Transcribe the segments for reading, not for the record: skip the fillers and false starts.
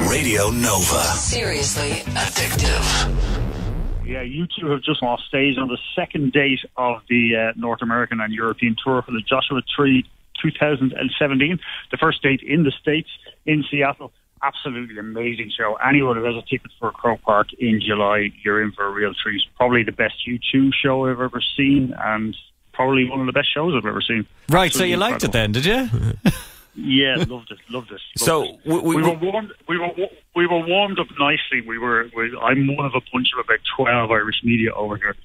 Radio Nova. Seriously addictive. Yeah, U2 have just lost stage on the second date of the North American and European tour for the Joshua Tree 2017. The first date in the States, in Seattle. Absolutely amazing show. Anyone who has a ticket for Croke Park in July, you're in for a real treat. Probably the best U2 show I've ever seen, and probably one of the best shows I've ever seen. Right, Absolutely so you liked it then, did you? Yeah, loved it. So we were warmed. We were warmed up nicely. I'm one of a bunch of about 12 Irish media over here,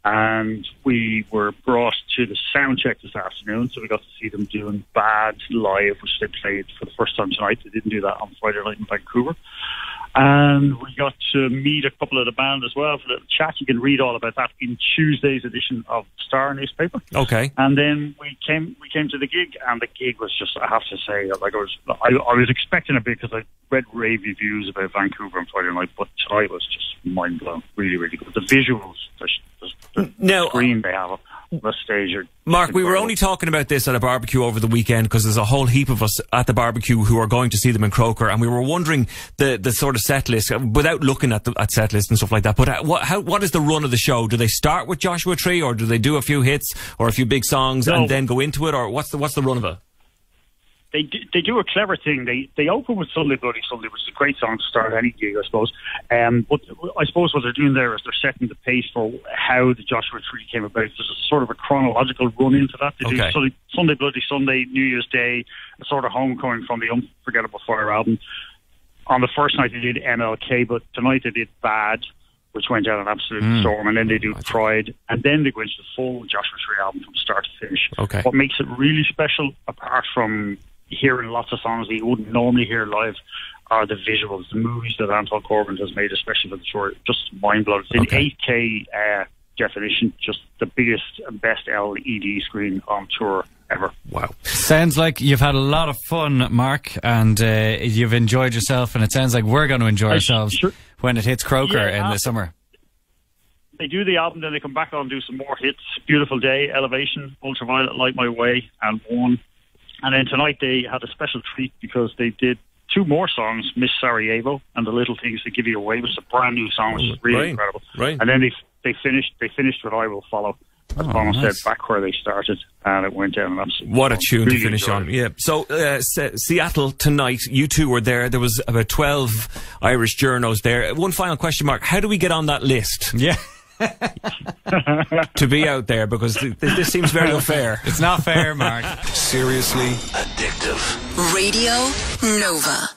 and we were brought to the Soundcheck this afternoon. So we got to see them doing Bad live, which they played for the first time tonight. They didn't do that on Friday night in Vancouver. And we got to meet a couple of the band as well for a little chat. You can read all about that in Tuesday's edition of Star newspaper. Okay. And then we came to the gig, and the gig was just, I have to say, like I was expecting a bit because I read rave reviews about Vancouver on Friday night, but tonight was just mind blown. Really, really good. The visuals, the screen they have on the stage are Mark, we were incredible. only talking about this at a barbecue over the weekend because there's a whole heap of us at the barbecue who are going to see them in Croker, and we were wondering the sort of set list without looking at set list and stuff like that. But what is the run of the show? Do they start with Joshua Tree, or do they do a few hits or a few big songs and then go into it, or what's the run of it? They do a clever thing. They open with Sunday Bloody Sunday, which is a great song to start any gig, I suppose. But I suppose what they're doing there is they're setting the pace for how the Joshua Tree came about. There's a sort of a chronological run into that. They do Sunday Bloody Sunday, New Year's Day, a sort of homecoming from the Unforgettable Fire album. On the first night they did MLK, but tonight they did Bad, which went down an absolute storm, and then they do Pride, and then they go into the full Joshua Tree album from start to finish. Okay. What makes it really special, apart from hearing lots of songs that you wouldn't normally hear live, are the visuals, the movies that Anton Corbijn has made, especially for the tour. Just mind-blowing. It's in 8K definition, just the biggest and best LED screen on tour ever. Wow. Sounds like you've had a lot of fun, Mark, and you've enjoyed yourself, and it sounds like we're going to enjoy ourselves when it hits Croker in the summer. They do the album, then they come back on and do some more hits. Beautiful Day, Elevation, Ultraviolet, Light My Way, and One. And then tonight they had a special treat because they did two more songs, Miss Sarajevo and The Little Things That Give You Away, which is a brand new song, which is really incredible. Right. And then they finished with I Will Follow, as Bono said, back where they started, and it went down an absolute... What a tune really to finish on. Yeah. So Seattle tonight, you two were there. There was about 12 Irish journos there. One final question, Mark. How do we get on that list? Yeah. To be out there, because this seems very unfair. It's not fair, Mark. Seriously addictive. Radio Nova.